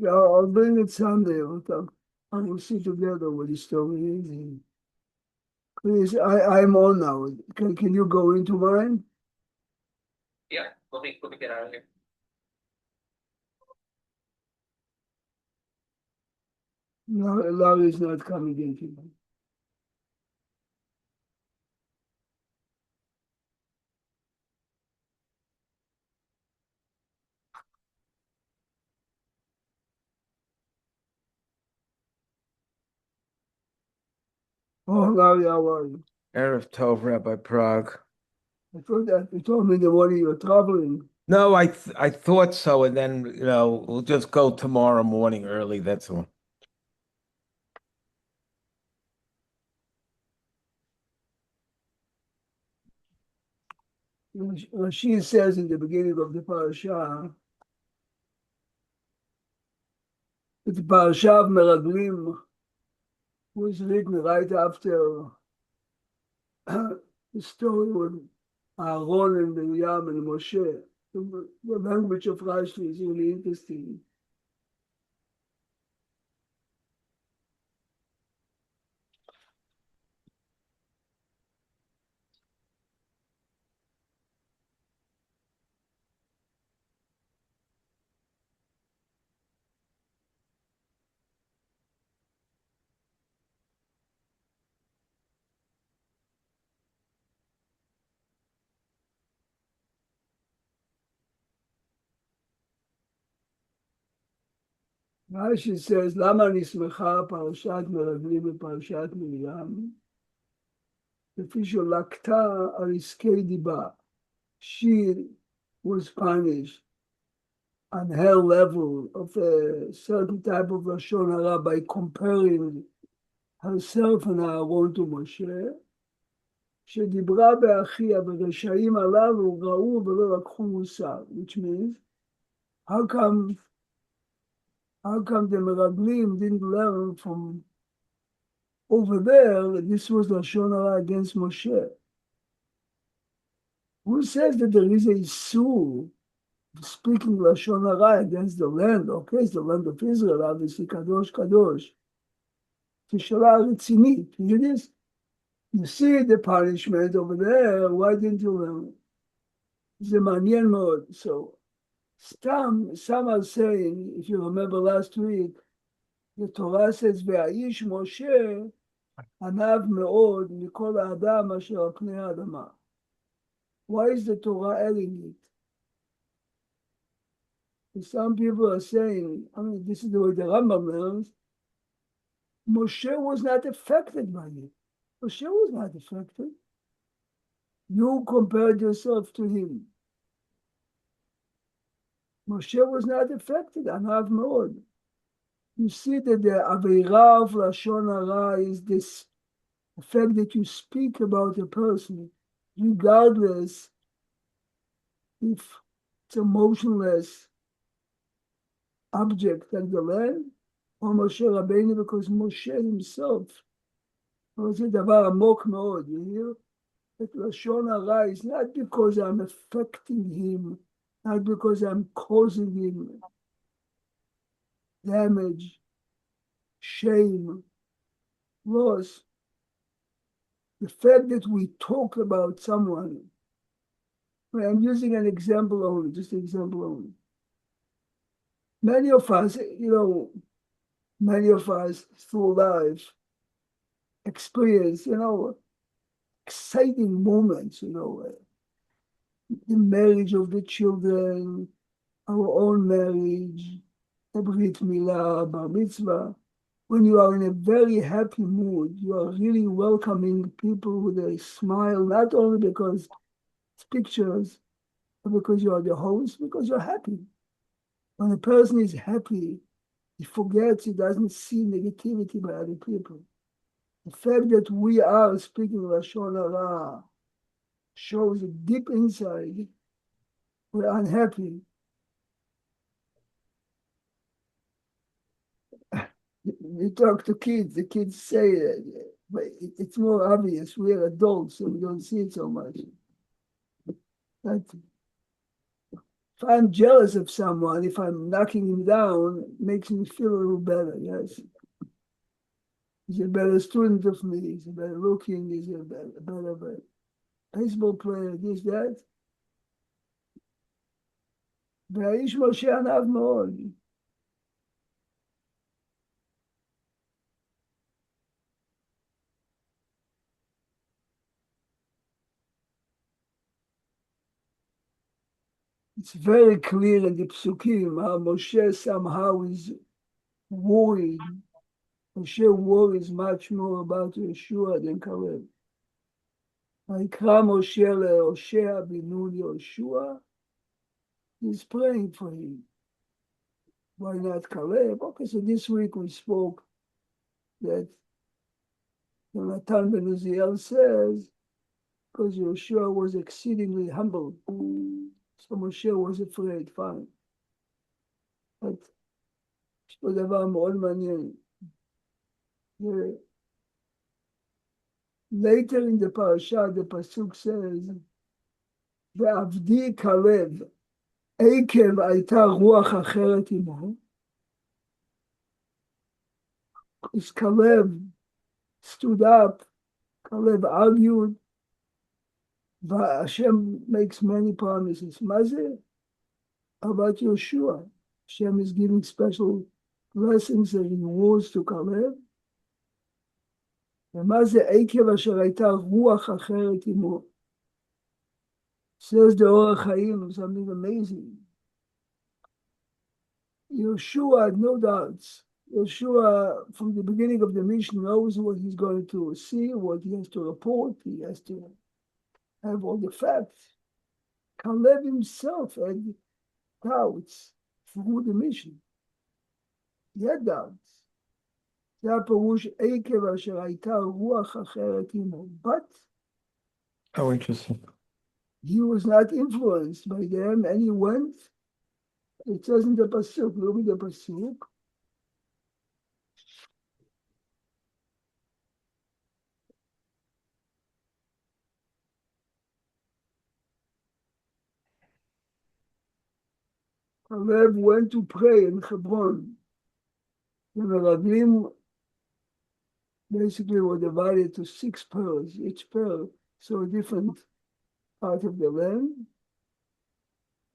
I'll bring it Sunday. I will see together what the story is. And please, I'm on now. Can you go into mine? Yeah, let me get out of here. No, Larry is not coming into mine. Oh, Larry, how are you? Erev Tov, Rabbi Prague. I thought that you told me in the morning you were traveling. No, I thought so, and then we'll just go tomorrow morning early. That's all. She says in the beginning of the parasha, that the parasha of Meraglim was written right after the story with Aaron and Miriam and Moshe. The language of Rashi is really interesting. Rashi says, למה נסמכה פרשת מרגלים בפרשת מרים? לפי שלקתה על עסקי דיבה. She was punished on her level of a certain type of Lashon Hara by comparing herself and Aaron to Moshe, שדיברה באחיה ברשעים הללו ראו ולא לקחו מוסר, which means, how come the Meraglim didn't learn from over there? This was Lashon Hara against Moshe. Who says that there is a Isur speaking Lashon Hara against the land? Okay, it's the land of Israel, obviously, Kadosh, Kadosh. Tishala Ritzini, hear this? You see the punishment over there, why didn't you learn? It's a manian mode. So, some are saying, if you remember last week, the Torah says, והאיש משה עניו מאוד מכל האדם אשר על פני האדמה. Why is the Torah adding it? Some people are saying, I mean, this is the way the Rambam learns, Moshe was not affected by it. Moshe was not affected. You compared yourself to him. Moshe was not affected, Anav Meod. You see that the Aveira of Lashon Hara is this the fact that you speak about a person, regardless if it's a motionless object like the land, or Moshe Rabbeinu, because Moshe himself was a davar amok meod. You hear? That Lashon Hara is not because I'm affecting him, not because I'm causing him damage, shame, loss. The fact that we talk about someone, I'm using an example only, just an example only. Many of us through life experience, exciting moments, the marriage of the children, our own marriage, the Brit Milah, Bar Mitzvah. When you are in a very happy mood, you are really welcoming people with a smile, not only because it's pictures, but because you are the host, because you're happy. When a person is happy, he forgets, he doesn't see negativity by other people. The fact that we are speaking Lashon Hara shows that deep inside, we're unhappy. You talk to kids, the kids say it, but it's more obvious. We're adults, so we don't see it so much. But I'm jealous of someone, if I'm knocking him down, it makes me feel a little better, yes. He's a better student of me, he's a better looking, he's a better baseball player, this, that. והאיש משה ענב מאוד. It's very clear in the Psukim how Moshe somehow is worried. Moshe worries much more about Yeshua than Caleb. ויקרא משה להושע בן נון יהושע. He's praying for him. Why not Caleb? Okay, so this week we spoke that Jonathan ben Uziel says, because Yeshua was exceedingly humble, so Moshe was afraid, fine. But יש פה דבר מאוד מעניין. Later in the parasha, the pasuk says, ועבדי כלב, עקב הייתה רוח אחרת עמו. Because Caleb stood up, Caleb argued, but Hashem makes many promises. מה זה? About Yeshua. Hashem is giving special blessings and rewards to Caleb. ומה זה עקב אשר הייתה רוח אחרת עמו? Says the Or HaChaim, something amazing. Yeshua had no doubts. Yeshua, from the beginning of the mission, knows what he's going to see, what he has to report. He has to have all the facts. Caleb himself had doubts through the mission. He had doubts. זה הפירוש עקב אשר הייתה רוח אחרת עמו. But Oh, interesting. he was not influenced by them, and he went. It says in the pasuk, look at the pasuk. Caleb went to pray in Hebron. The Meraglim basically were divided to 6 pairs, each pair so a different part of the land.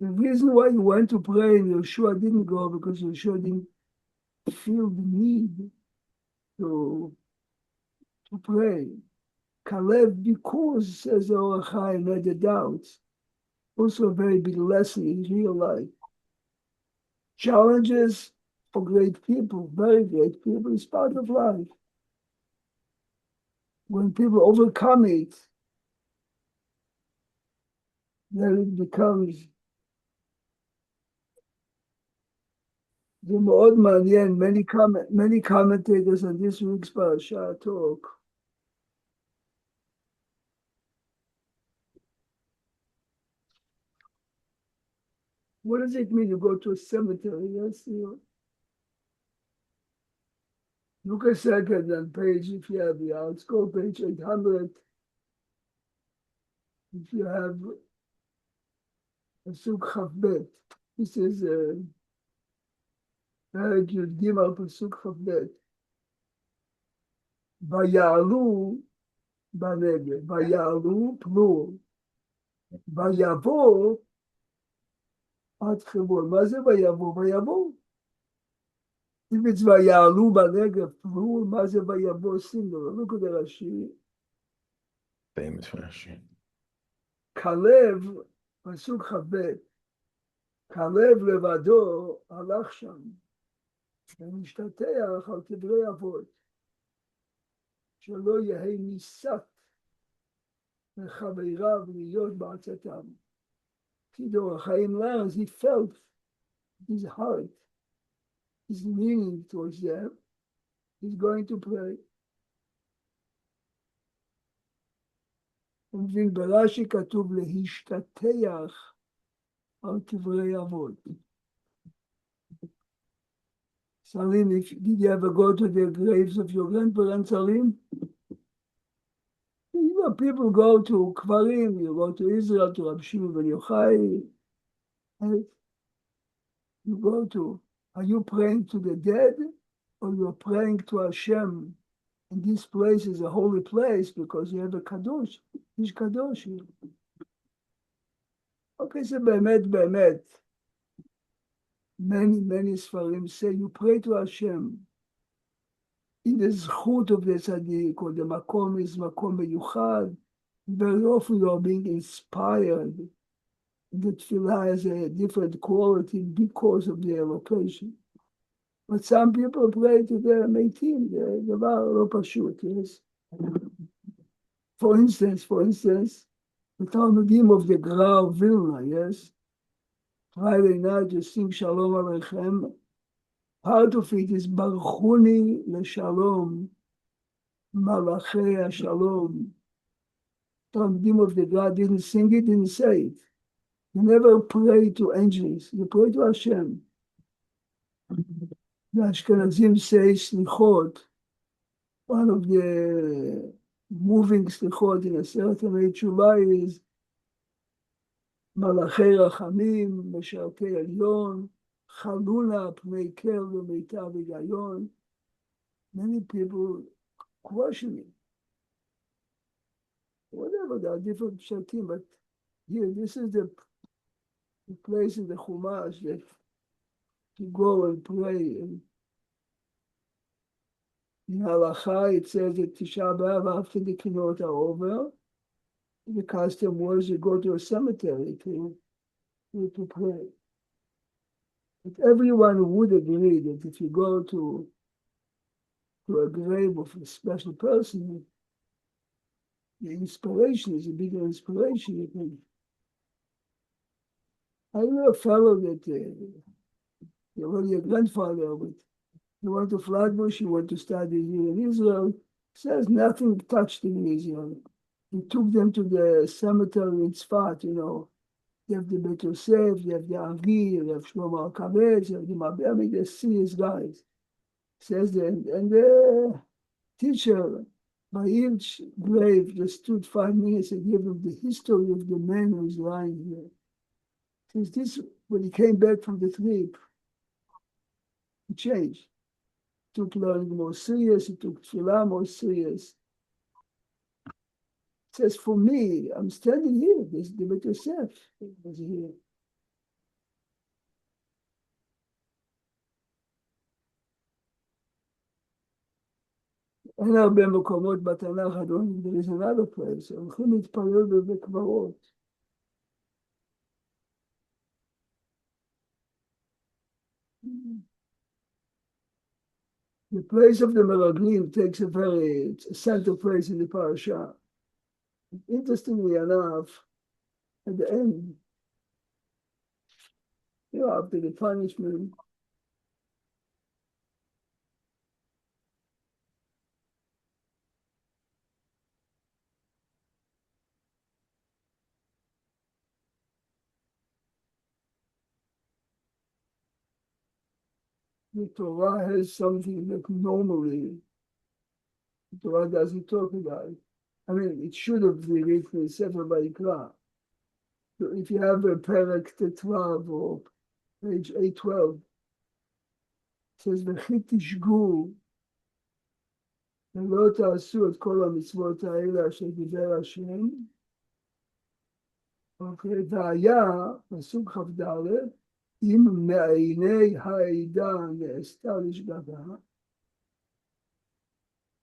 The reason why he went to pray and Yeshua didn't go, because Yeshua didn't feel the need to pray. Caleb, because, says the Or HaChaim, had the doubts. Also a very big lesson in real life. Challenges for great people, very great people, is part of life. When people overcome it, then it becomes the מאוד מעניין. Many commentators on this week's parasha talk what does it mean you go to a cemetery? Yes, look a second on page, if you have the let's go page 800. If you have pasuk Chavbet, this is פרק י"ג פסוק כ"ב. ויעלו בנגב, ויעלו פלור, ויבוא עד חברון. מה זה ויבוא? ויבוא. אם it's ויעלו בנגב פלור, מה זה ויבוא? שים לב, look at the Rashi. Famous Rashi. כלב, פסוק כ"ב, כלב לבדו הלך שם. ומשתטח על קברי אבות, שלא יהי ניסת לחבריו להיות בעצתם. כי the Or HaChaim learns, he felt his heart, his leaning towards them. He's going to pray. ומבין ברש"י כתוב להשתטח על קברי אבות. Salim, did you ever go to the graves of your grandparents, Salim? You know, people go to Kvarim, you go to Israel, to Rabbi Shimon ben Yochai. you go to, are you praying to the dead or you're praying to Hashem? And this place is a holy place because you have a Kadosh, Ish Kadosh. Okay, so באמת, many ספרים say you pray to Hashem in the זכות of the tzaddik, or the makom is makom מיוחד. Very often you are being inspired. The tefillah has a different quality because of their location. But some people pray to their metim, the דבר לא פשוט, yes. For instance, the Talmudim of the Gra of Vilna, yes. Friday night you sing Shalom Aleichem. Part of it is Baruchuni LeShalom, Malachei HaShalom. Talmudim of the Gra didn't sing it, didn't say it. You never pray to angels, you pray to Hashem. The Ashkenazim say Slichot, one of the moving Slichot in a certain way, Tshuva is מלאכי רחמים, משרתי עליון, חלולה פני קר ומיטב היגיון. Many people question it. Whatever, there are different pshatim, but here, this is the place in the Chumash that you go and pray. And in Halacha, it says that Tisha B'Av, after the Kinot are over, the custom was you go to a cemetery to pray. But everyone would agree that if you go to a grave of a special person, the inspiration is a bigger inspiration. You can. I know a fellow that he already a grandfather, but he went to Flatbush, he went to study here in Israel. Says nothing touched him in Israel. He took them to the cemetery in Tzfat, you know. You have the Bet Yosef, you have the Avi, you have Shlomo HaKavetz, you have the Mabel, I mean, they're serious guys. Says that, and the teacher, by each grave, just stood 5 minutes and gave them the history of the man who is lying here. Since this, when he came back from the trip, he changed. He took learning more serious, he took Tefillah more serious. Says, for me, I'm standing here. There's the Bet Yosef was here. אין הרבה מקומות בתנ"ך, אדוני, there is another place. הולכים להתפלל בבית קברות. The place of the Meraglim takes it's a central place in the parasha. Interestingly enough, at the end, you know, after the punishment, the Torah has something that normally the Torah doesn't talk about. I mean, it should have been written in Sefer Vayikra. So if you have a Perek Tetvav or page 812, it says, וכי תשגו ולא תעשו את כל המצוות האלה אשר דיבר השם. אוקיי, והיה, פסוק כ"ד, אם מעיני העדה נעשתה לשגגה,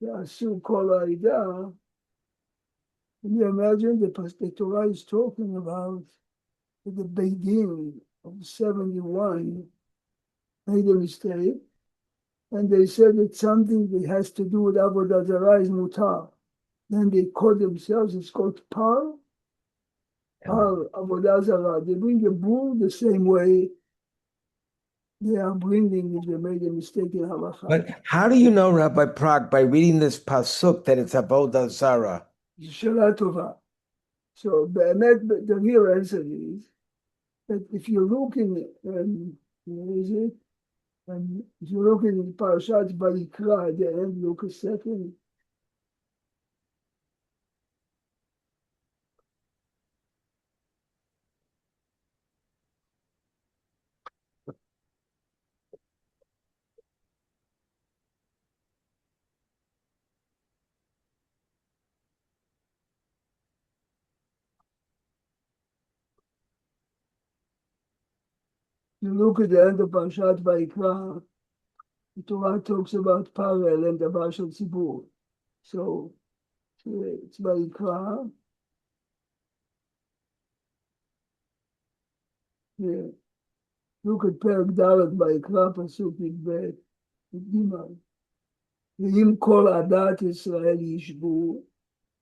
ועשו כל העדה. Can you imagine the Torah is talking about the beginning of 71 made a mistake, and they said it's something that has to do with Avodah Zarah is mutar. Then they call themselves, it's called Par Avodah Zarah. They bring a bull the same way they are bringing if they made a mistake in Halacha. But how do you know, Rabbi Prague, by reading this pasuk that it's Avodah Zarah? Shela Tova. So the real answer is that if you look in, where is it? And if you look in Parashat Vayikra at the end, look a second. you look at the end of Parashat Vayikra, the Torah talks about Parel and Davar Shel Tzibur. So it's Vayikra. Yeah. Look at Perek Dalet Vayikra, Pasuk Yud Gimel. ואם כל עדת ישראל ישבו,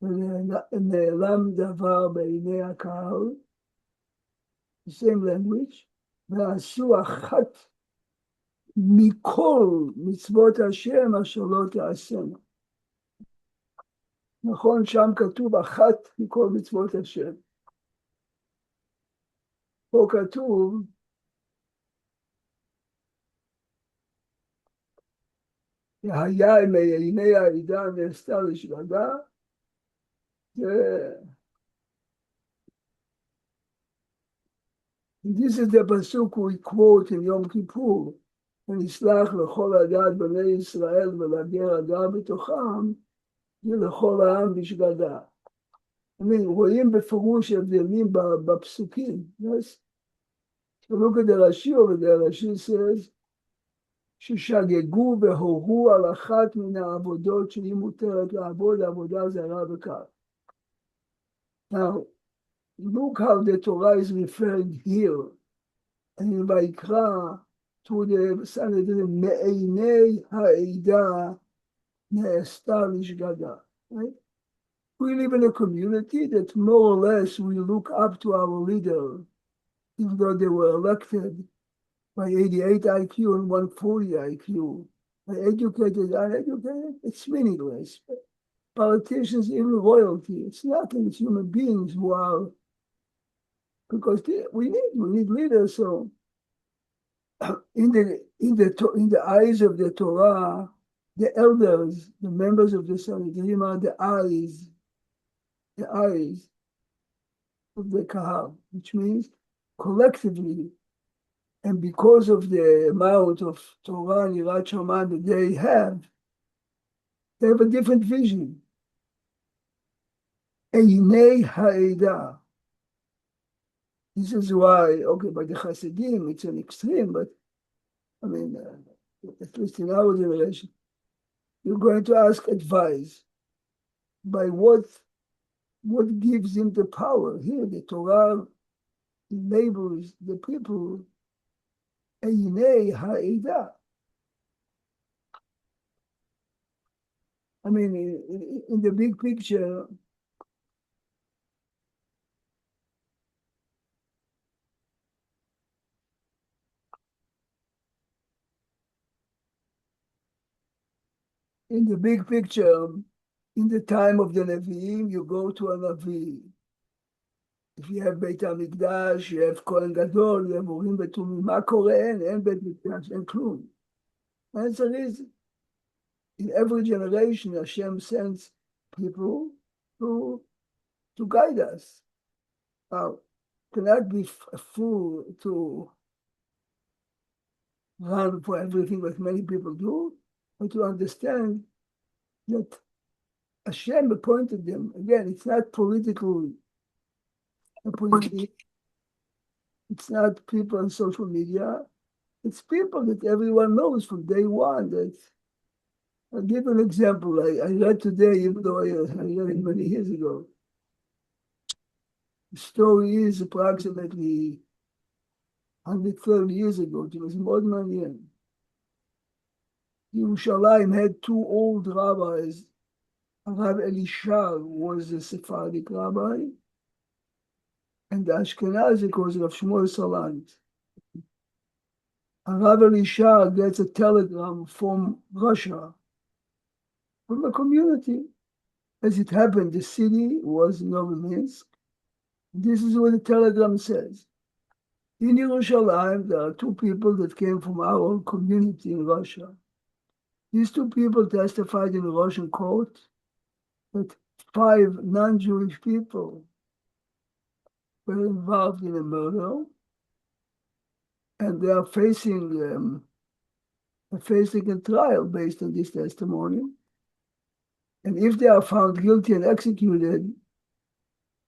ונעלם דבר בעיני הקהל, the same language, ועשו אחת מכל מצוות השם אשר לא תעשינה. נכון, שם כתוב אחת מכל מצוות השם. פה כתוב, היה אם עיני העדה נעשתה לשגגה, this is the pasuk we quote in Yom Kippur, ונסלח לכל עדת בני ישראל ולגר הגר בתוכם, ולכל העם בשגגה. רואים בפירוש הבדלים בפסוקים. Yes? So look at the Rashi over there. Rashi says, ששגגו והורו על אחת מן העבודות שהיא מותרת לעבוד עבודה זרה וכך. Now, look how the Torah is referring here. And in Vayikra, to the Sanhedrin, מעיני העדה נעשתה לשגגה. Right? We live in a community that more or less we look up to our leader, even though they were elected by 88 IQ and 140 IQ. By educated, uneducated, it's meaningless. Politicians, even royalty, it's nothing. It's human beings who are, because we need leaders. So, in the eyes of the Torah, the elders, the members of the Sanhedrin are the eyes of the Kahal, which means collectively, and because of the amount of Torah and Yirat Shamayim that they have a different vision. Einei ha'eda. This is why, okay, by the Hasidim, it's an extreme, but I mean, at least in our generation, you're going to ask advice by what gives him the power. Here, the Torah enables the people. Einei ha'eda. I mean, in the big picture, in the time of the Nevi'im, you go to a Navi. If you have Beit HaMikdash, you have Kohen Gadol, you have Urim Betumim, מה קורה? אין בית מקדש, אין כלום. Answer is, in every generation, Hashem sends people to guide us. Now, cannot be a fool to run for everything that many people do, but to understand that Hashem appointed them. Again, it's not political. It's not people on social media. It's people that everyone knows from day one. I'll give an example. I read today, even though I read it many years ago. The story is approximately 130 years ago. It was more than 1 year. Yerushalayim had two old rabbis. Rav Elisha was a Sephardic rabbi, and the Ashkenazi was Rav Shmuel Salant. Rav Elisha gets a telegram from Russia, from the community. As it happened, the city was Novominsk. This is what the telegram says. In Yerushalayim, there are two people that came from our community in Russia. These two people testified in a Russian court that 5 non-Jewish people were involved in a murder, and they are facing a trial based on this testimony. And if they are found guilty and executed,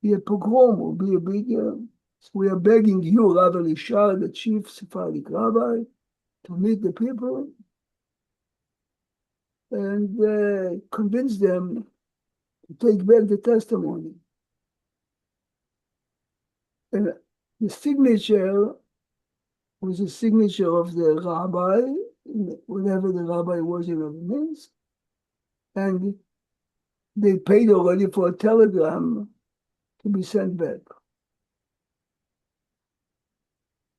be a pogrom, will be a big So we are begging you, Rav Elisha, the chief Sephardic rabbi, to meet the people and convince them to take back the testimony. And the signature was a signature of the rabbi, whenever the rabbi was in a Minsk, and they paid already for a telegram to be sent back.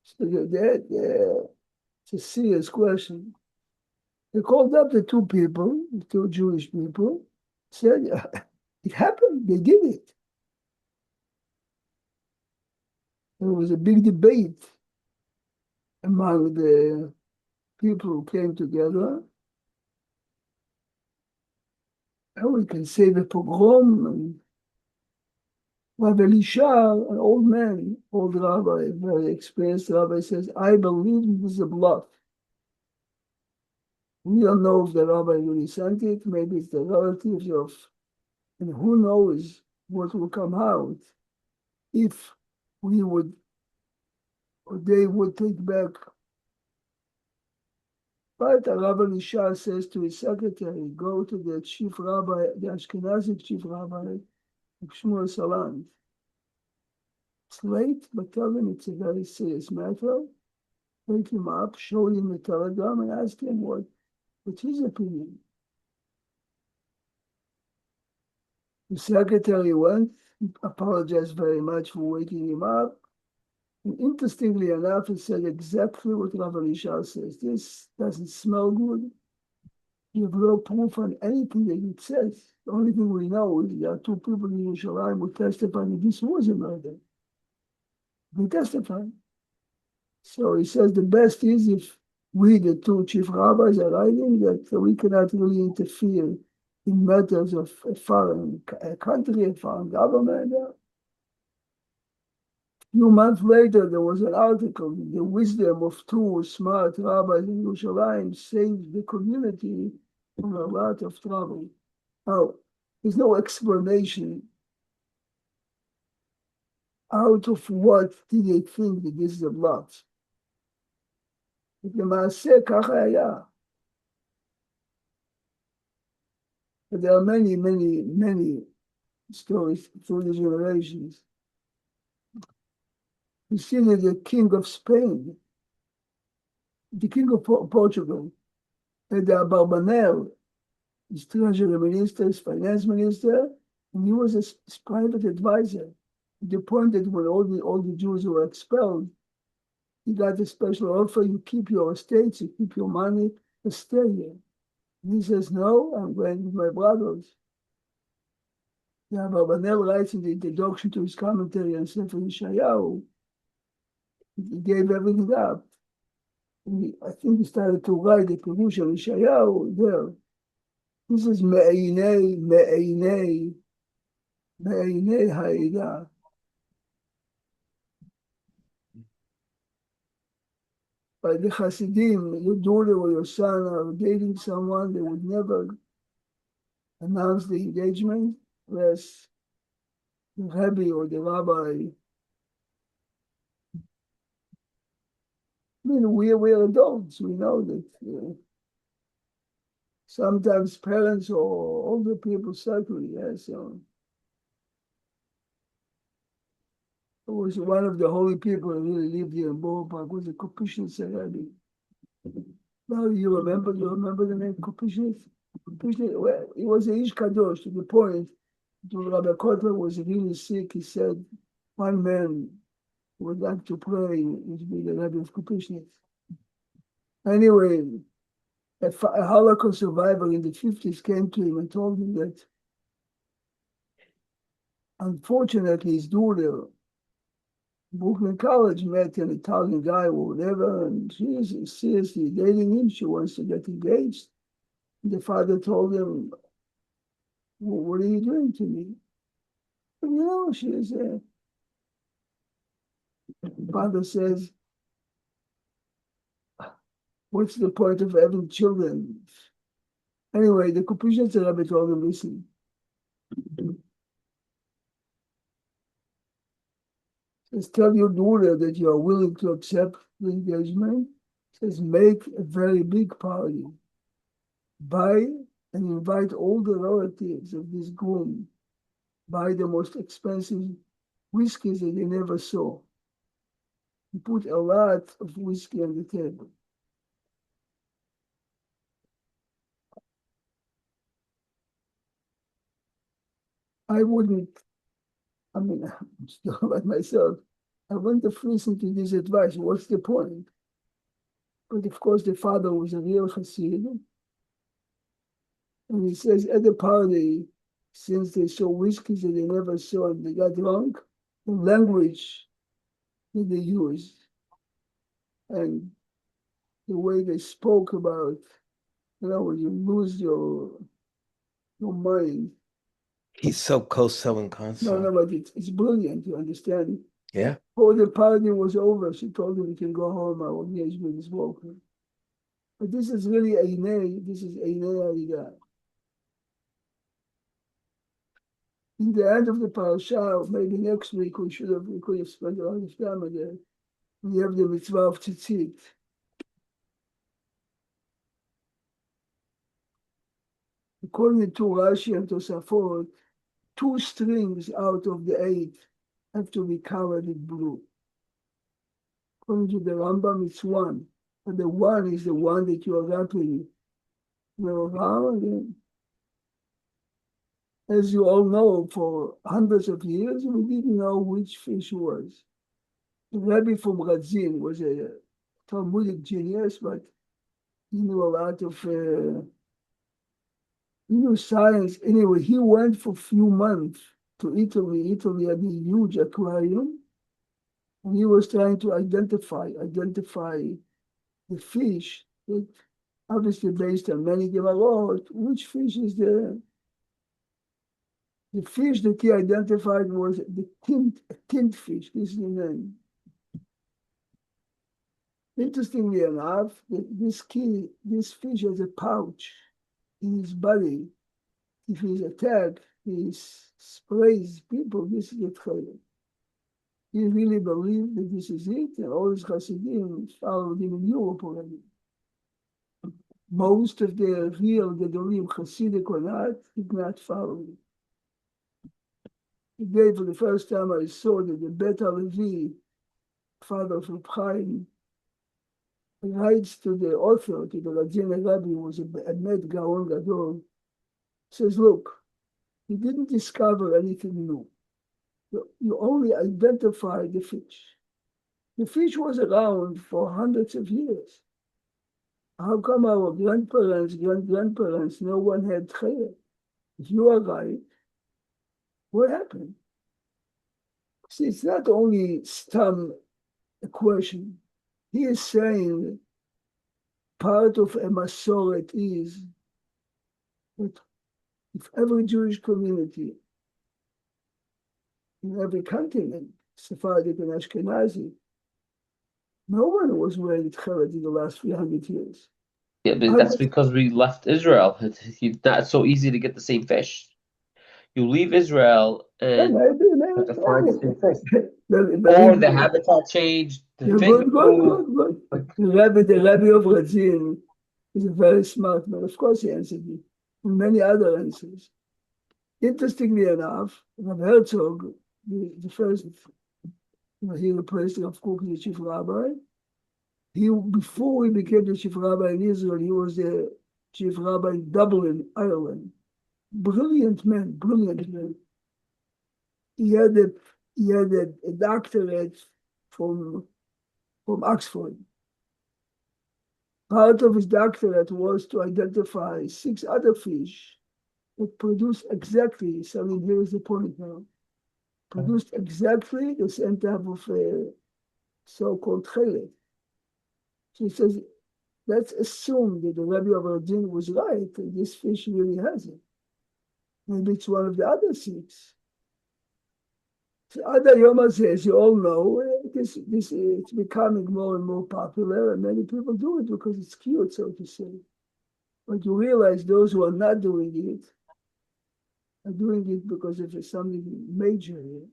So it's a serious question. They called up the two people, the two Jewish people, said, it happened, they did it. There was a big debate among the people who came together. How we can save a pogrom. And Rav Elisha, an old man, old rabbi, very experienced rabbi, says, I believe this is a bluff. We don't know if the rabbi really sent it. Maybe it's the relatives of, and who knows what will come out if we would, or they would take back. But Rav Elisha says to his secretary, go to the chief rabbi, the Ashkenazi chief rabbi, Shmuel Salant. It's late, but tell him it's a very serious matter. Wake him up, show him the telegram, and ask him what's his opinion. The secretary went, apologized very much for waking him up. And interestingly enough, he said exactly what Rav Elisha says. This doesn't smell good. You have no proof on anything that it says. The only thing we know is there are two people in Yerushalayim who testified that this was a murder. They testified. So he says the best is if we, the two chief rabbis, are writing that we cannot really interfere in matters of a foreign country, a foreign government. A few months later, there was an article, the wisdom of two smart rabbis in Yerushalayim saved the community from a lot of trouble. Now, there's no explanation out of what did they think that this is a bluff. למעשה ככה היה. But there are many, many, many stories through the generations. You see that the king of Spain, the king of Portugal, and the Abarbanel, his treasury minister, his finance minister, and he was his private advisor. The point that when all the Jews were expelled, he got a special offer, you keep your estates, you keep your money, and stay here. And he says, no, I'm going with my brothers. The Abarbanel writes in the introduction to his commentary on Sefer Yeshayahu, he gave everything up. I think he started to write the Pirush of Yeshayahu there. This is Me'einei Ha'ida. By the Hasidim, your daughter or your son are dating someone, they would never announce the engagement, unless the Rebbe or the rabbi. I mean, we're adults, we know that sometimes parents or older people certainly, yes. So it was one of the holy people who really lived here in Borough Park, was a Kopishnis Rebbe. Now you remember the name Kopishnis? Well, he was a Ish Kadosh to the point that Rabbi Kotler was really sick. He said one man would like to pray, would be the Rebbe of Kopishnis. Anyway, a Holocaust survivor in the 50s came to him and told him that unfortunately his daughter, Brooklyn College, met an Italian guy or whatever, and she is seriously dating him. She wants to get engaged. And the father told him, well, what are you doing to me? And, you know, she is the father says, what's the point of having children? Anyway, the Kopishnis Rebbe told him, listen, says, tell your daughter that you are willing to accept the engagement. It says, make a very big party. Buy and invite all the relatives of this groom. Buy the most expensive whiskeys that they never saw. He put a lot of whiskey on the table. I wouldn't, I mean, I'm still about myself. I wouldn't have listened to this advice. What's the point? But of course, the father was a real Hasidim. And he says at the party, since they saw whiskeys that they never saw and they got drunk, the language that they used and the way they spoke about, when you lose your mind. He's so Koso and Konso. No, but it's brilliant, you understand? Yeah. Before the party was over, she told him he can go home, our engagement is broken. But this is really Einei, this is Einei Aridah. In the end of the parasha, maybe next week we could have spent a lot of time on that. We have the mitzvah of tzitzit. According to Rashi and Tosafot, 2 strings out of the 8 have to be covered in blue. According to the Rambam, it's 1. And the 1 is the one that you are wrapping around again. As you all know, for hundreds of years, we didn't know which fish was. The Rebbe from Radzin was a Talmudic genius, but he knew a lot of he knew science. Anyway, he went for a few months to Italy. Italy had a huge aquarium, and he was trying to identify the fish that, obviously based on many Gemarot, which fish is the fish that he identified was the tint fish. This is the name. Interestingly enough, this fish has a pouch in his body. If he's attacked, he sprays people. This is the tchayil. He really believed that this is it, and all his Hasidim followed him in Europe already. Most of the real Gedolim, Hasidic or not, did not follow him. Today, for the first time, I saw that the Bet HaLevi, father of Reb Chaim, writes to the author, to the Radzin Rabbi, who was a Med Gaon Gadol, says, look, you didn't discover anything new. You only identified the fish. The fish was around for hundreds of years. How come our grandparents, great-grandparents, no one had chayil? If you are right, what happened? See, it's not only a question. He is saying part of a Masoret is that if every Jewish community in every continent, Sephardic and Ashkenazi, no one was wearing tchelet in the last 300 years. Yeah, but that's because we left Israel. It's not so easy to get the same fish. You leave Israel and have to find the same fish. Or the habitat changed. Good. The Rebbe of Radzin is a very smart man. Of course, he answered me. And many other answers. Interestingly enough, Rav Herzog, the first, he replaced Rav Kook, the chief rabbi. Before he became the chief rabbi in Israel, he was the chief rabbi in Dublin, Ireland. Brilliant man. He had a doctorate from Oxford. Part of his doctorate was to identify 6 other fish that produce exactly, so here is the point now, produced exactly the same type of so-called chelet. So he says, let's assume that the Rebbe of Radzin was right, and this fish really has it. Maybe it's one of the other 6. So Ada Yoma says, you all know, it's becoming more and more popular, and many people do it because it's cute, so to say. But you realize those who are not doing it are doing it because of something major here.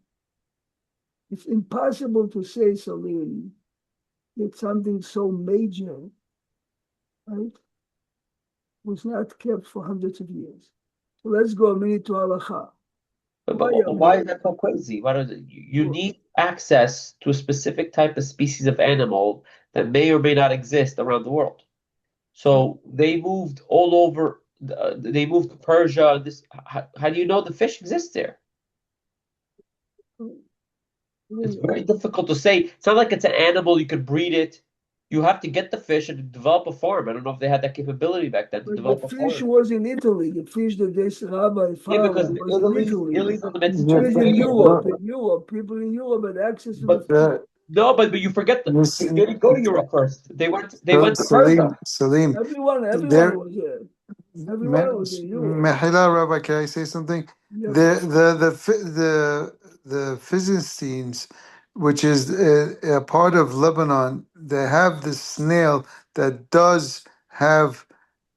it's impossible to say, Salim, that something so major, right, was not kept for hundreds of years. So let's go a minute to halacha. But why is that so crazy? Why does you need access to a specific type of species of animal that may or may not exist around the world? So they moved all over. They moved to Persia. How do you know the fish exists there? It's very difficult to say. It's not like it's an animal you could breed it. You have to get the fish and develop a farm. I don't know if they had that capability back then to But develop the a farm. fish was in Italy. The fish that this rabbi found because was in Italy. Italy's in the It was Mediterranean. in Europe. In Europe, people in Europe had access to the fish. No, but you forget that they didn't go to Europe first. They went to Persia. Salim, Everyone there, was there. Everyone was in Europe. Mahila, Rabbi, can I say something? Yeah. The Philistines, which is a part of Lebanon, they have this snail that does have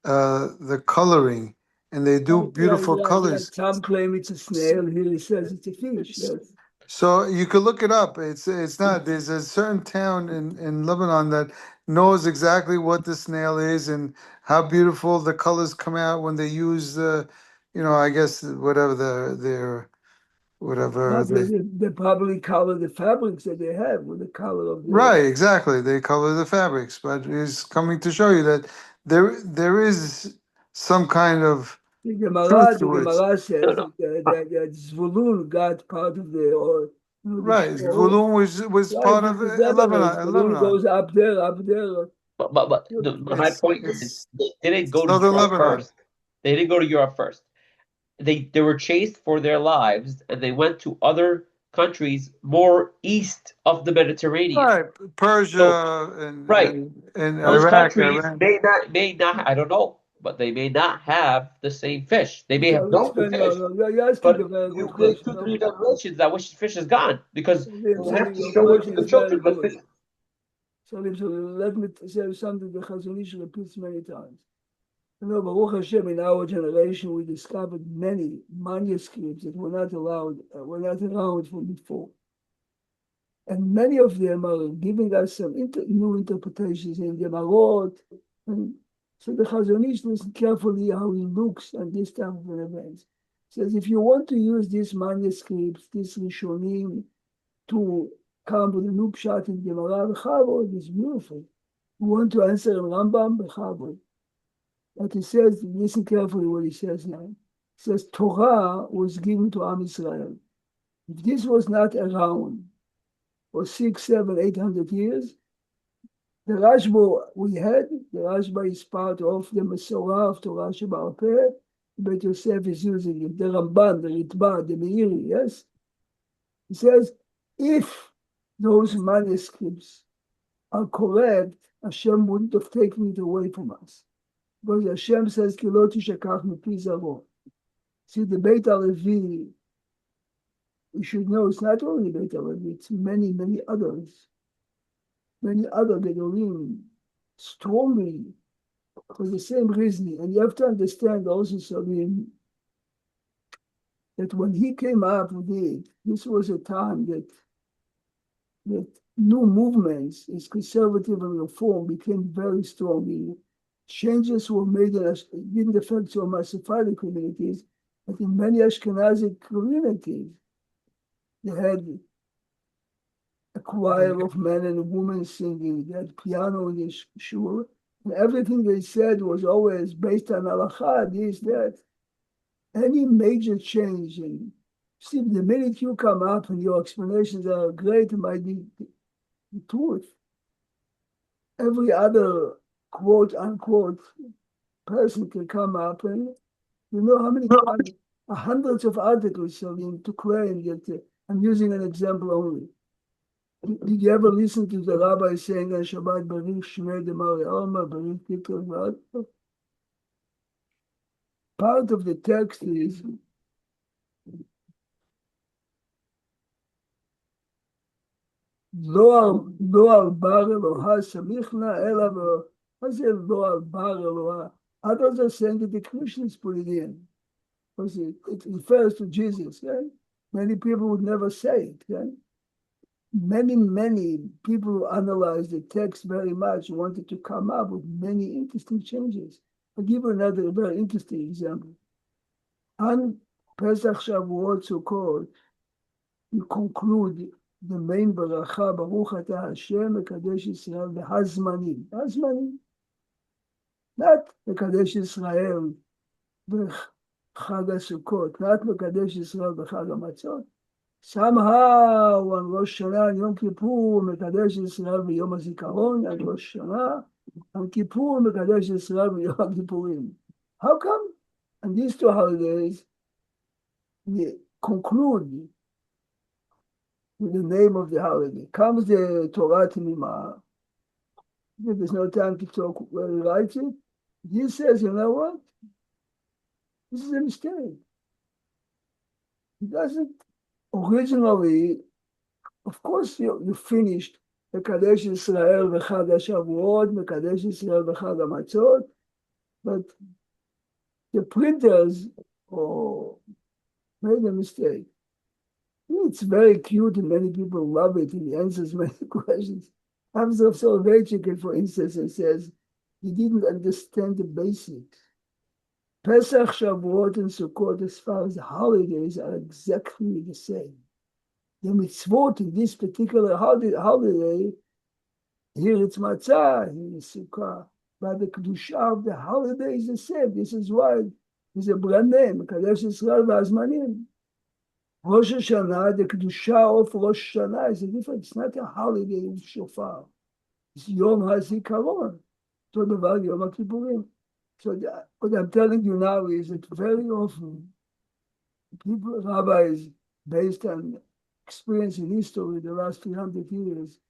the coloring, and they do beautiful colors. Some claim it's a snail. Here he says it's a fish. Yes. So you could look it up. It's not. There's a certain town in Lebanon that knows exactly what the snail is and how beautiful the colors come out when they use the, I guess whatever their whatever They probably color the fabrics that they have with the color of the right, exactly. They color the fabrics, but it's coming to show you that there is some kind of The truth to it. Gemara says that Zvulun got part of the Right, Zvulun was part of Lebanon. Zvulun goes up there. But my point is they didn't go to Southern Europe Lebanon. first. They didn't go to Europe first. They were chased for their lives, and they went to other countries more east of the Mediterranean. Right, Persia and Right. and Those Iraq. countries may not. I don't know, but they may not have the same fish. They may have no fish. But you live 2-3 generations that fish is gone because you have to show it to the children. But fish. So let me say something that Chazon Ish repeats many times. Baruch Hashem, in our generation, we discovered many manuscripts that were not around from before. And many of them are giving us some new interpretations in the Marot. And so the Chazon Ish listen carefully how he looks at this type of events. Says, if you want to use these manuscripts, these Rishonim, to come with a new pshat in Gemara, B'chavod, it's beautiful. You want to answer in Rambam, B'chavod. But he says, listen carefully what he says now. He says, Torah was given to Am Israel. If this was not around for 600, 700, 800 years, the Rashba we had, the Rashba is part of the Mesorah of Torah Sheba'al Peh. Bet Yosef is using it. The Ramban, the Ritba, the Meiri, yes? He says, if those manuscripts are correct, Hashem wouldn't have taken it away from us. Because Hashem says, Ki lo tishakach mipi zaro. See, the Beit HaLevi, you should know it's not only Beit HaLevi, it's many, many others. Many other Gedolim strongly for the same reasoning. And you have to understand also, Sabine, that when he came up with it, this was a time that new movements, as conservative and reform, became very strong. Changes were made in it didn't affect so much Sephardic communities, but in many Ashkenazi communities, they had a choir of men and women singing, they had piano in the shul, and everything they said was always based on halacha, this, that. Any major change, and see, the minute you come up and your explanations are great, it might be the truth. Every other quote unquote person can come up and you know how many times, hundreds of articles to claim that I'm using an example only. Did you ever listen to the rabbi saying on Shabbat Baruch Shmei Demari Alma Baruch Tikra V'Adma? Part of the text is Lo al bar Eloha Samichna Ela. I said Lo al bar Eloha. Others are saying that the Christians put it in. Because it refers to Jesus. Okay? Many people would never say it. Okay? many people who analyzed the text very much wanted to come up with many interesting changes. I'll give you another very interesting example. On Pesach Shavuot Sukkot, you conclude the main baracha, Baruch Atah Hashem, Mekadesh Yisrael, the Hazmanim. Hazmanim. Not Mekadesh Yisrael, the Chag HaSukkot, not Mekadesh Yisrael, the Chag HaMatzot. Somehow on Rosh Hashanah and Yom Kippur, Mekadesh Yisrael v'Yom HaZikaron, and Rosh Hashanah, and Kippur, Mekadesh Yisrael v'Yom HaKippurim. How come? And these two holidays, we conclude with the name of the holiday. Comes the Torah Temimah. There's no time to talk where he writes it. He says, you know what? This is a mistake. He doesn't. Originally, of course, you finished Mekadesh Yisrael v'Chag HaShavuot, Mekadesh Yisrael v'Chag HaMatzot, but the printers made a mistake. It's very cute and many people love it and it answers many questions. Hamza of Soloveitchik, for instance, says he didn't understand the basics. Pesach, Shavuot, and Sukkot, as far as the holidays, are exactly the same. The mitzvot in this particular holiday, here it's matzah, here it's sukkah, but the kedusha of the holiday is the same. This is why it's a brand name, Kadesh Yisrael v'Hazmanim. Rosh Hashanah, the kedusha of Rosh Hashanah is a different. It's not a holiday of shofar. It's Yom HaZikaron. So the value Yom HaKippurim. So what I'm telling you now is that very often people, rabbis, based on experience in history the last 300 years,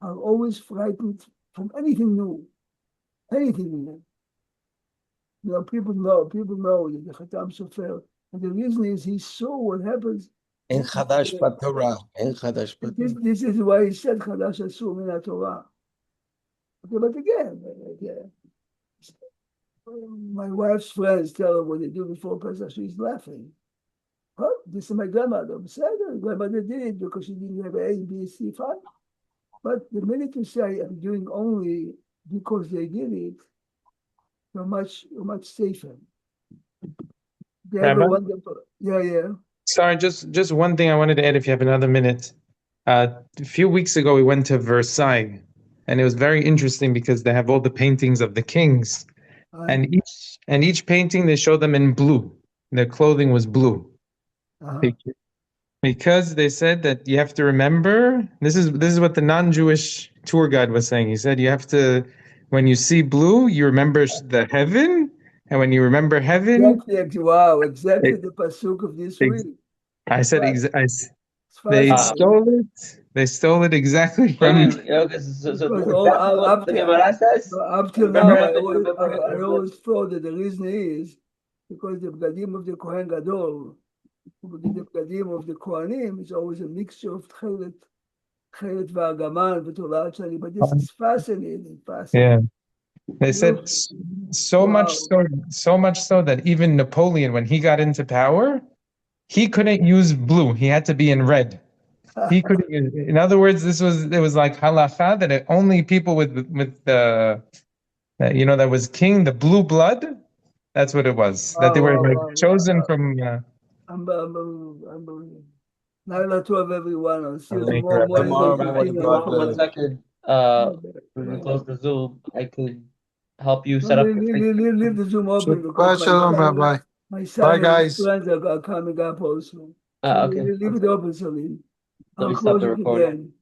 are always frightened from anything new. Anything new. You know, people know that the Khatam Sofer. And the reason is he saw what happens. In Chadash Torah. In Chadash This is why he said Chadash Asur Min HaTorah. Okay, but again, my wife's friends tell her what they do before Pesach. She's laughing. Huh? This is my grandmother. My grandmother did it because she didn't have A, B, C, 5. But the minute you say I'm doing only because they did it, you're much safer. They have a wonderful, yeah. Sorry, just one thing I wanted to add if you have another minute. A few weeks ago, we went to Versailles, and it was very interesting because they have all the paintings of the kings. And each painting, they show them in blue. Their clothing was blue. Because they said that you have to remember, this is what the non-Jewish tour guide was saying. He said you have to, when you see blue, you remember the heaven, and when you remember heaven... Exactly the pasuk of this week. I said, they stole it exactly from... Up till now, I always thought that the reason is because the Bgadim of the Kohen Gadol, the Bgadim of the Kohanim, is always a mixture of Tchelet v'Agaman v'Torah Shani, but this is fascinating. Yeah. They said so much so that even Napoleon, when he got into power, he couldn't use blue. He had to be in red. He couldn't use, in other words, it was like halacha that only people with the that was king, the blue blood, that's what it was. That they were chosen from. Unbelievable. Naila to have everyone. I'll see you tomorrow. 1 second. When we close the Zoom, I could help you set up. Leave the Zoom open. Bye, my son bye, guys. And his friends are coming up also. Okay. Leave it open, Salim. Let me I'll stop close the it recording. again.